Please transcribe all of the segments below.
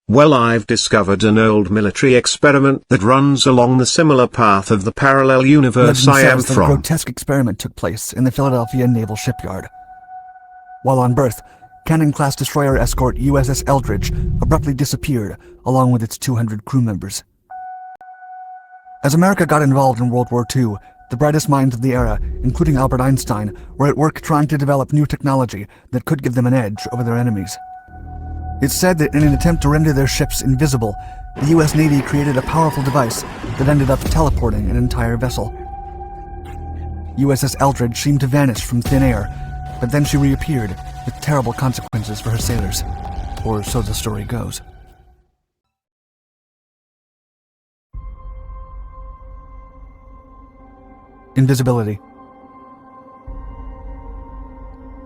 Well, I've discovered an old military experiment that runs along the similar path of the parallel universe I am from. A grotesque experiment took place in the Philadelphia Naval Shipyard. While on berth, cannon-class destroyer escort USS Eldridge abruptly disappeared along with its 200 crew members. As America got involved in World War II, the brightest minds of the era, including Albert Einstein, were at work trying to develop new technology that could give them an edge over their enemies. It's said that in an attempt to render their ships invisible, the US Navy created a powerful device that ended up teleporting an entire vessel. USS Eldridge seemed to vanish from thin air, but then she reappeared with terrible consequences for her sailors. Or so the story goes. Invisibility.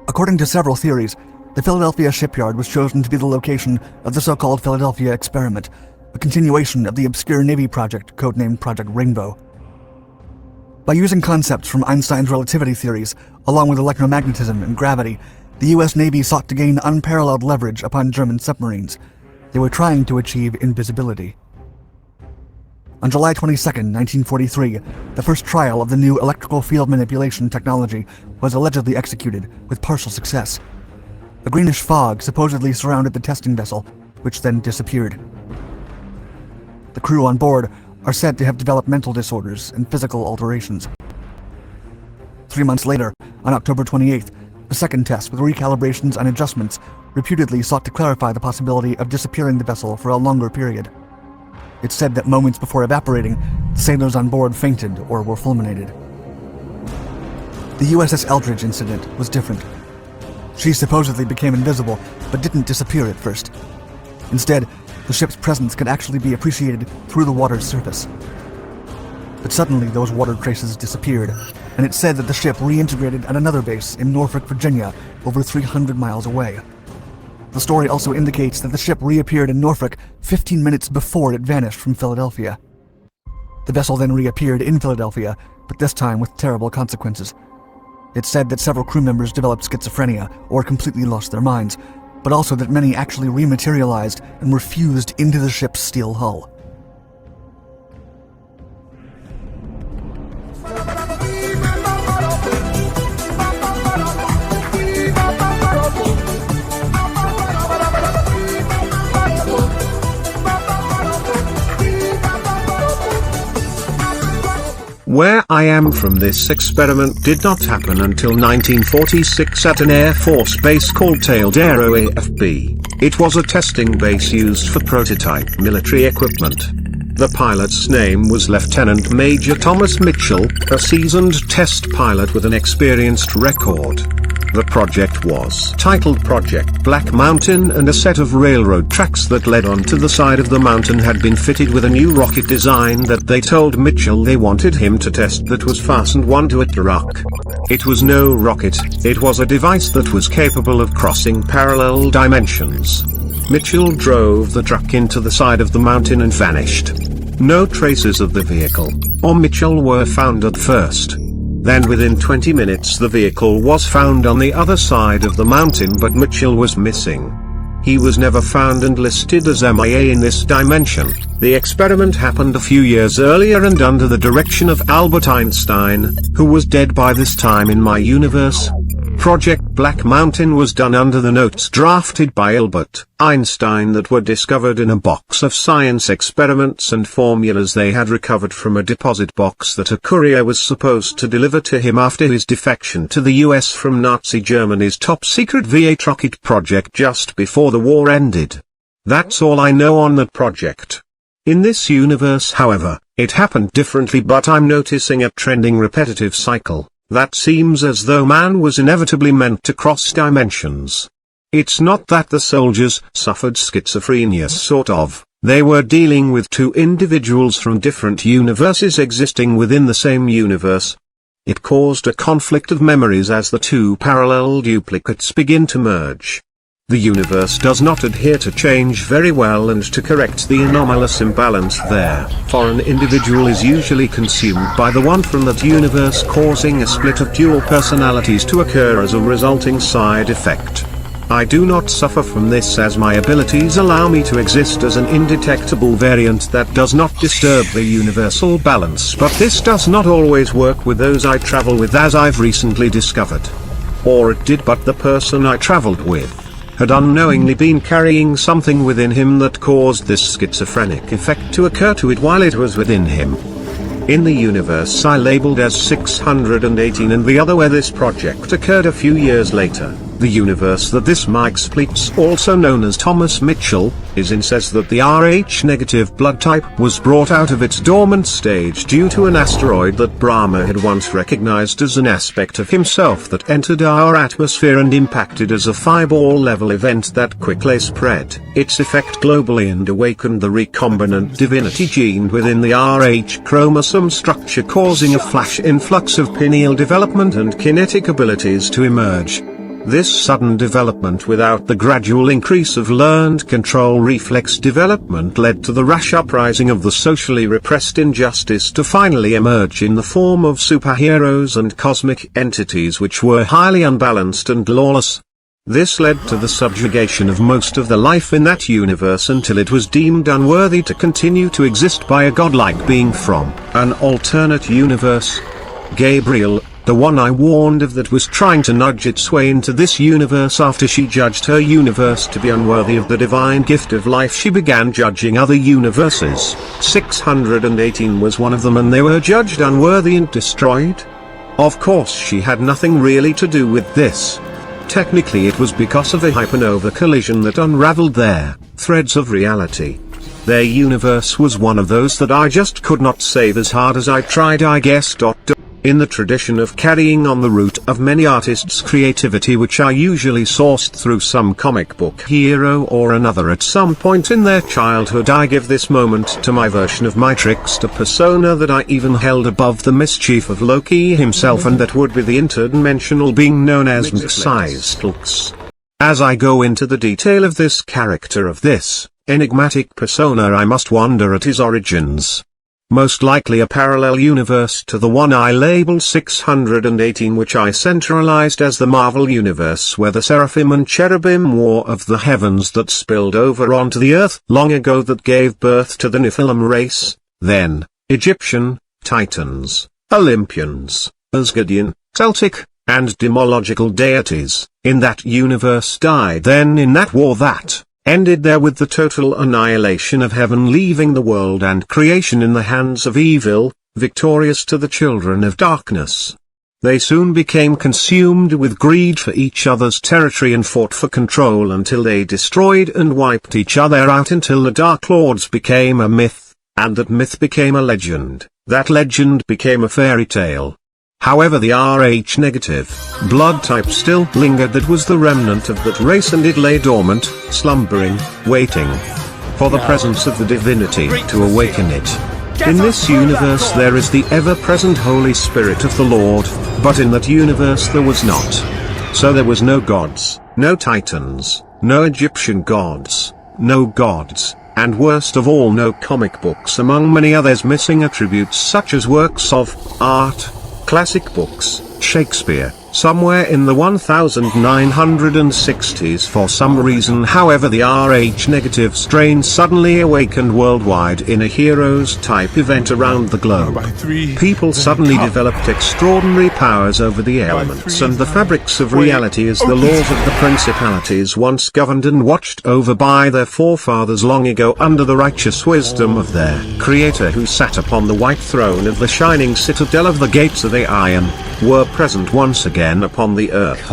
According to several theories, the Philadelphia shipyard was chosen to be the location of the so-called Philadelphia experiment, a continuation of the obscure Navy project codenamed Project Rainbow. By using concepts from Einstein's relativity theories, along with electromagnetism and gravity, the US Navy sought to gain unparalleled leverage upon German submarines. They were trying to achieve invisibility. On July 22, 1943, the first trial of the new electrical field manipulation technology was allegedly executed with partial success. A greenish fog supposedly surrounded the testing vessel, which then disappeared. The crew on board are said to have developed mental disorders and physical alterations. 3 months later, on October 28th, a second test with recalibrations and adjustments reputedly sought to clarify the possibility of disappearing the vessel for a longer period. It's said that moments before evaporating, the sailors on board fainted or were fulminated. The USS Eldridge incident was different. She supposedly became invisible, but didn't disappear at first. Instead, the ship's presence could actually be appreciated through the water's surface. But suddenly those water traces disappeared, and it's said that the ship reintegrated at another base in Norfolk, Virginia, over 300 miles away. The story also indicates that the ship reappeared in Norfolk 15 minutes before it vanished from Philadelphia. The vessel then reappeared in Philadelphia, but this time with terrible consequences. It's said that several crew members developed schizophrenia or completely lost their minds, but also that many actually rematerialized and were fused into the ship's steel hull. Where I am from, this experiment did not happen until 1946 at an Air Force base called Taldero AFB. It was a testing base used for prototype military equipment. The pilot's name was Lieutenant Major Thomas Mitchell, a seasoned test pilot with an experienced record. The project was titled Project Black Mountain, and a set of railroad tracks that led onto the side of the mountain had been fitted with a new rocket design that they told Mitchell they wanted him to test, that was fastened onto a truck. It was no rocket, it was a device that was capable of crossing parallel dimensions. Mitchell drove the truck into the side of the mountain and vanished. No traces of the vehicle or Mitchell were found at first. Then within 20 minutes the vehicle was found on the other side of the mountain, but Mitchell was missing. He was never found and listed as MIA in this dimension. The experiment happened a few years earlier and under the direction of Albert Einstein, who was dead by this time in my universe. Project Black Mountain was done under the notes drafted by Albert Einstein that were discovered in a box of science experiments and formulas they had recovered from a deposit box that a courier was supposed to deliver to him after his defection to the US from Nazi Germany's top-secret V8 rocket project just before the war ended. That's all I know on that project. In this universe, however, it happened differently, but I'm noticing a trending repetitive cycle. That seems as though man was inevitably meant to cross dimensions. It's not that the soldiers suffered schizophrenia, sort of. They were dealing with two individuals from different universes existing within the same universe. It caused a conflict of memories as the two parallel duplicates begin to merge. The universe does not adhere to change very well, and to correct the anomalous imbalance there, for an individual is usually consumed by the one from that universe, causing a split of dual personalities to occur as a resulting side effect. I do not suffer from this as my abilities allow me to exist as an indetectable variant that does not disturb the universal balance, but this does not always work with those I travel with, as I've recently discovered. Or it did, but the person I traveled with had unknowingly been carrying something within him that caused this schizophrenic effect to occur to it while it was within him. In the universe I labeled as 618 and the other where this project occurred a few years later, the universe that this Mike Spleets, also known as Thomas Mitchell, is in, says that the Rh-negative blood type was brought out of its dormant stage due to an asteroid that Brahma had once recognized as an aspect of himself that entered our atmosphere and impacted as a fireball-level event that quickly spread its effect globally and awakened the recombinant divinity gene within the Rh chromosome structure, causing a flash influx of pineal development and kinetic abilities to emerge. This sudden development without the gradual increase of learned control reflex development led to the rash uprising of the socially repressed injustice to finally emerge in the form of superheroes and cosmic entities which were highly unbalanced and lawless. This led to the subjugation of most of the life in that universe until it was deemed unworthy to continue to exist by a godlike being from an alternate universe. Gabriel, the one I warned of that was trying to nudge its way into this universe after she judged her universe to be unworthy of the divine gift of life, she began judging other universes. 618 was one of them, and they were judged unworthy and destroyed. Of course she had nothing really to do with this. Technically it was because of a hypernova collision that unraveled their threads of reality. Their universe was one of those that I just could not save as hard as I tried, I guess. In the tradition of carrying on the root of many artists' creativity, which are usually sourced through some comic book hero or another at some point in their childhood, I give this moment to my version of my trickster persona that I even held above the mischief of Loki himself, and that would be the interdimensional being known as Mxiztlx. As I go into the detail of this character of this enigmatic persona, I must wonder at his origins. Most likely a parallel universe to the one I labeled 618, which I centralized as the Marvel Universe, where the seraphim and cherubim war of the heavens that spilled over onto the earth long ago that gave birth to the Nephilim race, then Egyptian, Titans, Olympians, Asgardian, Celtic, and demological deities, in that universe died then in that war that ended there with the total annihilation of heaven, leaving the world and creation in the hands of evil, victorious to the children of darkness. They soon became consumed with greed for each other's territory and fought for control until they destroyed and wiped each other out, until the Dark Lords became a myth, and that myth became a legend, that legend became a fairy tale. However, the Rh-negative blood type still lingered. That was the remnant of that race, and it lay dormant, slumbering, waiting for the presence of the divinity to awaken it. In this universe there is the ever-present Holy Spirit of the Lord, but in that universe there was not. So there was no gods, no titans, no Egyptian gods, no gods, and worst of all no comic books, among many others missing attributes such as works of art, classic books, Shakespeare, somewhere in the 1960s for some reason. However, the Rh-negative strain suddenly awakened worldwide in a heroes type event around the globe. People suddenly developed extraordinary powers over the elements and the fabrics of reality, as the laws of the principalities once governed and watched over by their forefathers long ago under the righteous wisdom of their creator, who sat upon the white throne of the shining citadel of the gates of the iron, were present once again upon the earth.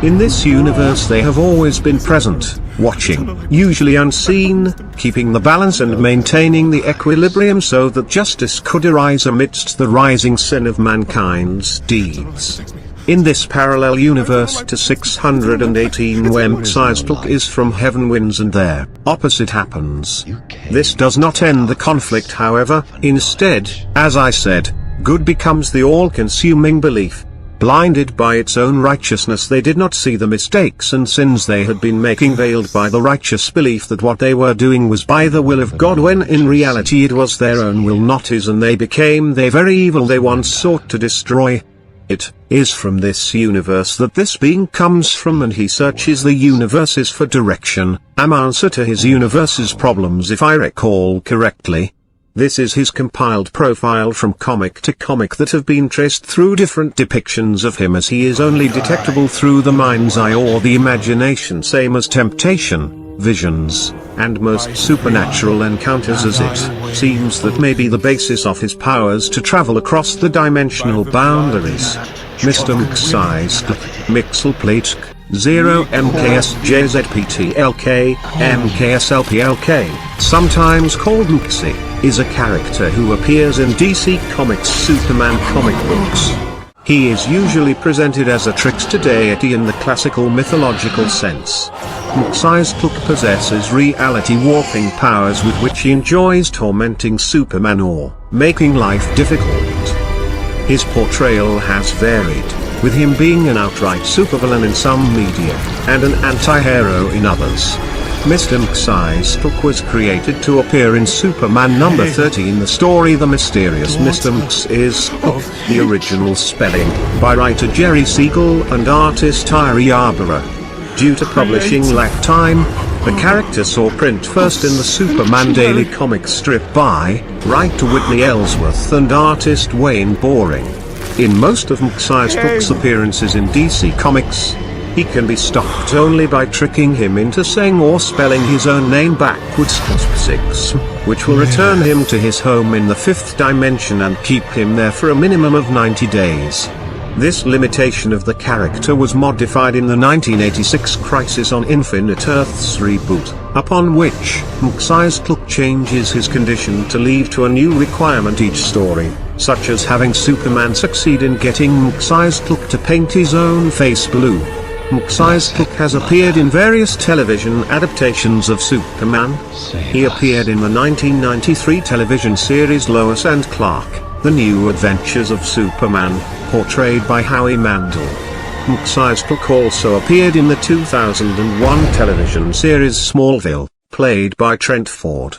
In this universe they have always been present, watching, usually unseen, keeping the balance and maintaining the equilibrium so that justice could arise amidst the rising sin of mankind's deeds. In this parallel universe to 618, where Mxiztlx is from heaven winds and their opposite happens. This does not end the conflict, however. Instead, as I said, good becomes the all-consuming belief. Blinded by its own righteousness, they did not see the mistakes and sins they had been making, veiled by the righteous belief that what they were doing was by the will of God, when in reality it was their own will, not his, and they became the very evil they once sought to destroy. It is from this universe that this being comes from, and he searches the universes for direction, an answer to his universe's problems if I recall correctly. This is his compiled profile from comic to comic that have been traced through different depictions of him, as he is only detectable through the mind's eye or the imagination, same as temptation, visions, and most supernatural encounters, as it seems that may be the basis of his powers to travel across the dimensional boundaries. Mr. Mixelplatsk, 0 MKSJZPTLK, MKSLPLK, sometimes called Mxi, is a character who appears in DC Comics Superman comic books. He is usually presented as a trickster deity in the classical mythological sense. Mxyzptlk possesses reality warping powers with which he enjoys tormenting Superman or making life difficult. His portrayal has varied, with him being an outright supervillain in some media, and an anti-hero in others. Mr. Mxyzptlk was created to appear in Superman number 30 in the story The Mysterious Mr. Mxyzptlk, the original spelling, by writer Jerry Siegel and artist Tyre Yarborough. Due to publishing lag time, the character saw print first in the Superman Daily comic strip by writer Whitney Ellsworth and artist Wayne Boring. In most of Mxyzptlk's appearances in DC Comics, he can be stopped only by tricking him into saying or spelling his own name backwards, which will return him to his home in the fifth dimension and keep him there for a minimum of 90 days. This limitation of the character was modified in the 1986 Crisis on Infinite Earths reboot, upon which Mxyzptlk changes his condition to lead to a new requirement each story, such as having Superman succeed in getting Mxyzptlk to paint his own face blue. Mxyzptlk has appeared in various television adaptations of Superman. He appeared in the 1993 television series Lois and Clark, The New Adventures of Superman, portrayed by Howie Mandel. Mxyzptlk also appeared in the 2001 television series Smallville, played by Trent Ford.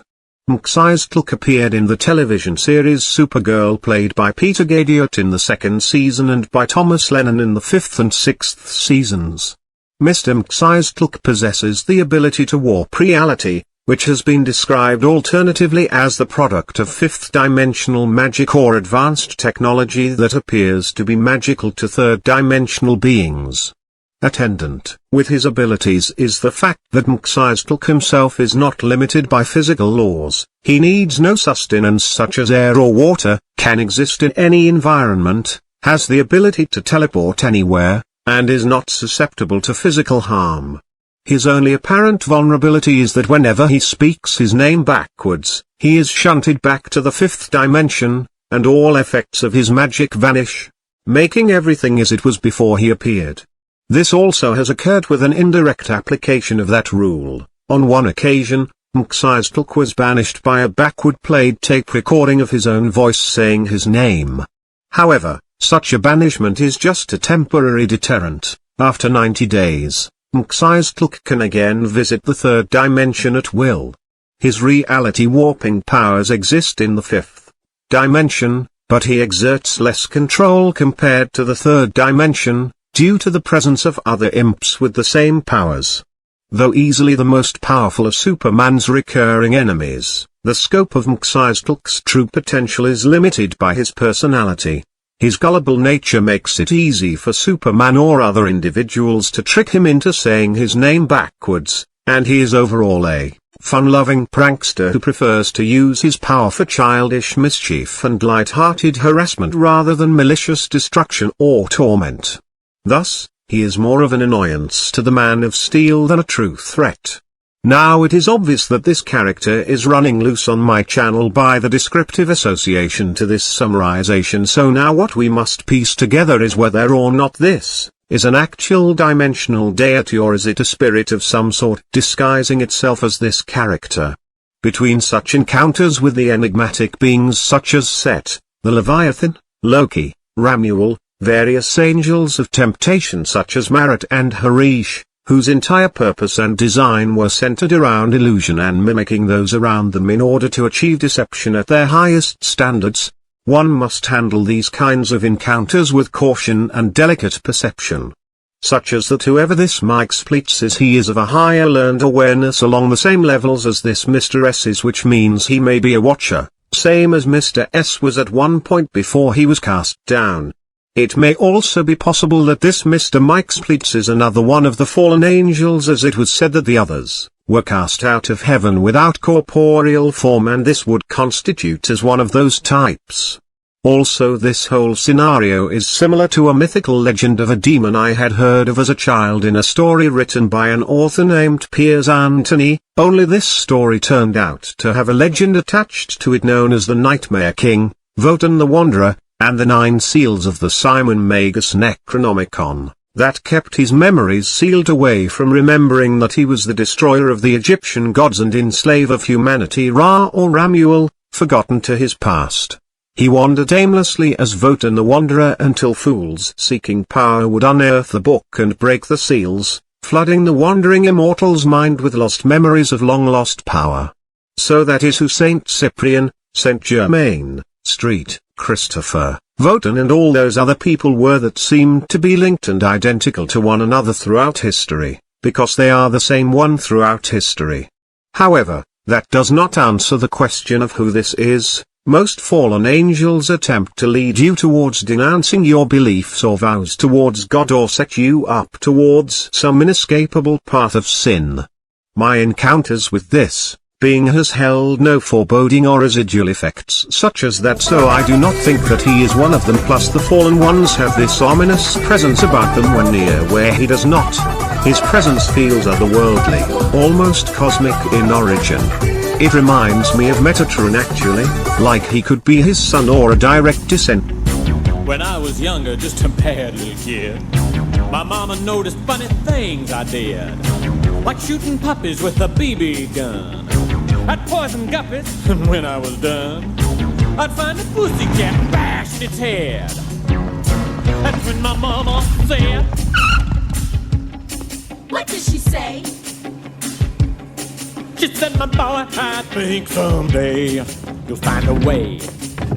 Mxyzptlk appeared in the television series Supergirl, played by Peter Gadiot in the second season and by Thomas Lennon in the fifth and sixth seasons. Mr. Mxyzptlk possesses the ability to warp reality, which has been described alternatively as the product of fifth-dimensional magic or advanced technology that appears to be magical to third-dimensional beings. Attendant with his abilities is the fact that Mxyzptlk himself is not limited by physical laws. He needs no sustenance such as air or water, can exist in any environment, has the ability to teleport anywhere, and is not susceptible to physical harm. His only apparent vulnerability is that whenever he speaks his name backwards, he is shunted back to the fifth dimension, and all effects of his magic vanish, making everything as it was before he appeared. This also has occurred with an indirect application of that rule. On one occasion, Mxyzptlk was banished by a backward-played tape recording of his own voice saying his name. However, such a banishment is just a temporary deterrent. After 90 days, Mxyzptlk can again visit the third dimension at will. His reality warping powers exist in the fifth dimension, but he exerts less control compared to the third dimension, due to the presence of other imps with the same powers. Though easily the most powerful of Superman's recurring enemies, the scope of Mxyzptlk's true potential is limited by his personality. His gullible nature makes it easy for Superman or other individuals to trick him into saying his name backwards, and he is overall a fun-loving prankster who prefers to use his power for childish mischief and light-hearted harassment rather than malicious destruction or torment. Thus, he is more of an annoyance to the Man of Steel than a true threat. Now it is obvious that this character is running loose on my channel by the descriptive association to this summarization, so now what we must piece together is whether or not this is an actual dimensional deity or is it a spirit of some sort disguising itself as this character. Between such encounters with the enigmatic beings such as Set, the Leviathan, Loki, Ramuel, various angels of temptation such as Marat and Harish, whose entire purpose and design were centered around illusion and mimicking those around them in order to achieve deception at their highest standards, One must handle these kinds of encounters with caution and delicate perception. Such as that whoever this Mike Spleets is, he is of a higher learned awareness along the same levels as this Mr. S is, which means he may be a watcher, same as Mr. S was at one point before he was cast down. It may also be possible that this Mr. Mike Spleets is another one of the fallen angels, as it was said that the others were cast out of heaven without corporeal form, and this would constitute as one of those types. Also, this whole scenario is similar to a mythical legend of a demon I had heard of as a child in a story written by an author named Piers Anthony, only this story turned out to have a legend attached to it known as the Nightmare King, Wotan the Wanderer, and the 9 seals of the Simon Magus Necronomicon, that kept his memories sealed away from remembering that he was the destroyer of the Egyptian gods and enslave of humanity, Ra or Ramuel, forgotten to his past. He wandered aimlessly as Wotan the Wanderer until fools seeking power would unearth the book and break the seals, flooding the wandering immortal's mind with lost memories of long-lost power. So that is who Saint Cyprian, Saint Germain, Street, Christopher, Wotan and all those other people were that seemed to be linked and identical to one another throughout history, because they are the same one throughout history. However, that does not answer the question of who this is. Most fallen angels attempt to lead you towards denouncing your beliefs or vows towards God, or set you up towards some inescapable path of sin. My encounters with this being has held no foreboding or residual effects such as that, so I do not think that he is one of them. Plus the fallen ones have this ominous presence about them when near where he does not. His presence feels otherworldly, almost cosmic in origin. It reminds me of Metatron actually, like he could be his son or a direct descent. When I was younger, just a bad little kid, my mama noticed funny things I did, like shooting puppies with a BB gun. I'd poison guppies, and when I was done, I'd find a pussycat and bash its head. That's when my mama said, "What did she say?" She said, "My boy, I think someday you'll find a way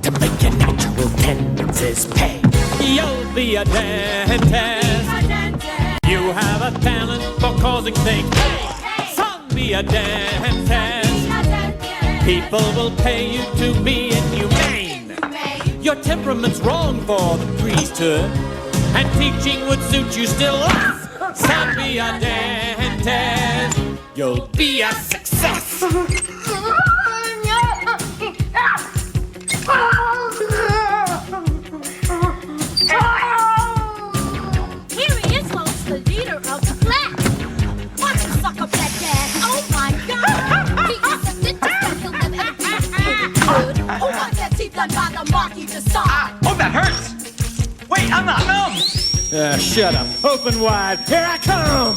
to make your natural tendencies pay. You'll be a dentist. You have a talent for causing things. Son, be a dentist. People will pay you to be inhumane. Your temperament's wrong for the priesthood, and teaching would suit you still less. Son, be a dentist. You'll be a success." Here he is, Lois, the leader of the black. Watch him suck up that gas. Oh my God! He is a dentist, but he'll never ever be good. Who wants that teeth done by the marquis de Sade? Oh, that hurts! Wait, I'm not numb! Shut up. Open wide. Here I come.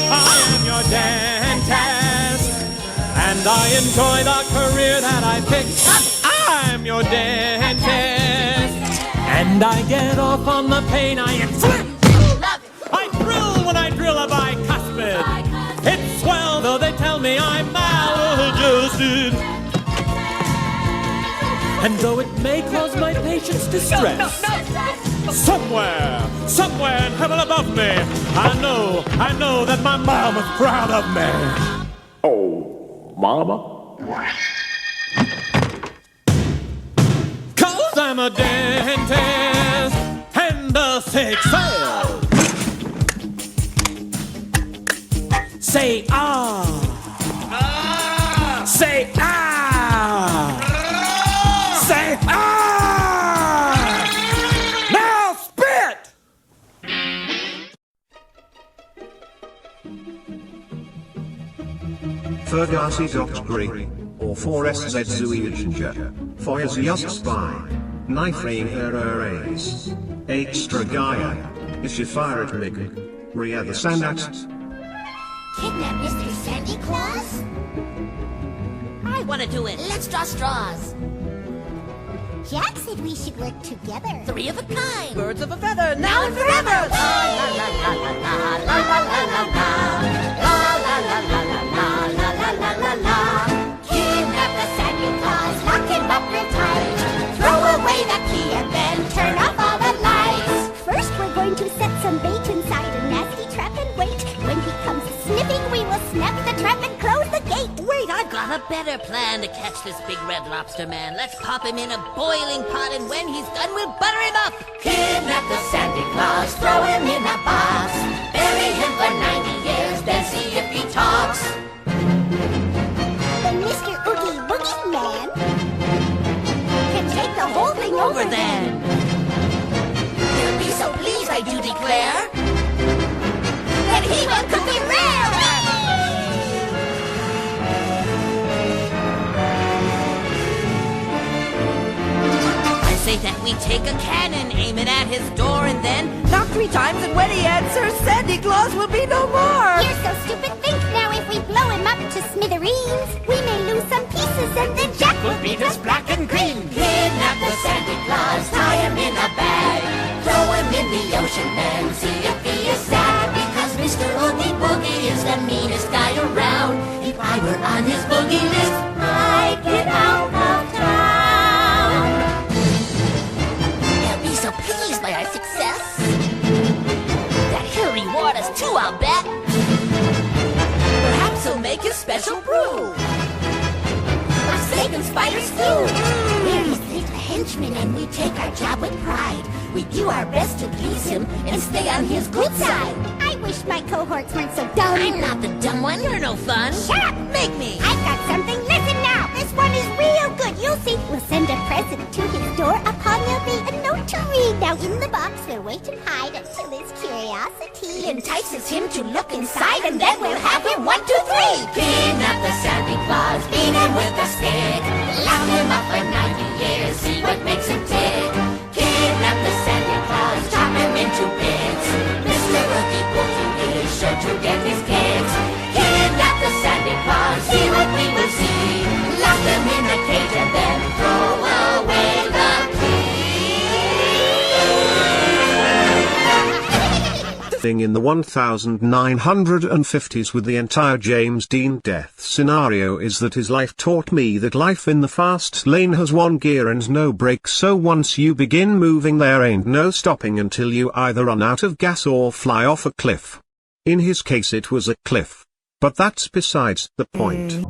I am your dentist, and I enjoy the career that I picked. I'm your dentist, and I get off on the pain I inflict. I thrill when I drill a bicuspid. It's swell, though they tell me I'm maladjusted. And though it may cause my patients distress, somewhere in heaven above me, I know that my mama's proud of me. Oh, mama? 'Cause I'm a dentist and a success. Say ah. Say ah. Say ah. Now spit. Fergasi.gri, or 4SZ Zuijinger, Foyers Just Spy, Knifing Errores, Extra Gaia, Ishifirat Mig, Ria the Sanat. Kidnap Mr. Santa Claus? I want to do it. Let's draw straws. Jack said we should work together. 3 of a kind. Birds of a feather, Now and forever. La la la la la la la la la la. La la la la la la la la la la la. Kidnap the Santa Claus, lock him up real tight. got a better plan to catch this big red lobster man. Let's pop him in a boiling pot, and when he's done, we'll butter him up. Kidnap the Santa Claus, throw him in a box, bury him for 90 years, then see if he talks. Then Mr. Oogie Boogie Man can take the whole thing Over then. He'll be so pleased, I do declare, That he will cook it rare. I say that we take a cannon, aim it at his door, and then knock 3 times, and when he answers, Santa Claus will be no more. You're so stupid, think now if we blow him up to smithereens, we may lose some pieces and then Jack will Beat us black and green. Kidnap the Santa Claus, tie him in a bag, throw him in the ocean and see if he is sad. Because Mr. Oogie Boogie is the meanest guy around. If I were on his boogie list, I'd get out of town. He'll be so pleased by our success that he'll reward us too, I'll bet. Perhaps he'll make his special brew of steak and spider stew. We're his little henchmen and we take our job with pride. We do our best to please him and stay on his good side. I wish my cohorts weren't so dumb. I'm not the dumb one, you're no fun. Shut up! Make me. I've got something. Listen now. This one is real good. You'll see. We'll send a present to his door. Upon there'll be a note to read. Now in the box we'll wait and hide until his curiosity Entices him to look inside, and then we'll have him 1, 2, 3. Kidnap the Santa Claus, beat him with a stick, lock him up for 90 years, see what makes him tick. Kidnap the Santa Claus, chop him into bits. Mr. Oogie Boogie is sure to get his kicks. Kidnap the Santa Claus, see what we will see. Lock them in a cage and then throw away the In the 1950s with the entire James Dean death scenario is that his life taught me that life in the fast lane has one gear and no brakes, so once you begin moving there ain't no stopping until you either run out of gas or fly off a cliff. In his case it was a cliff. But that's besides the point.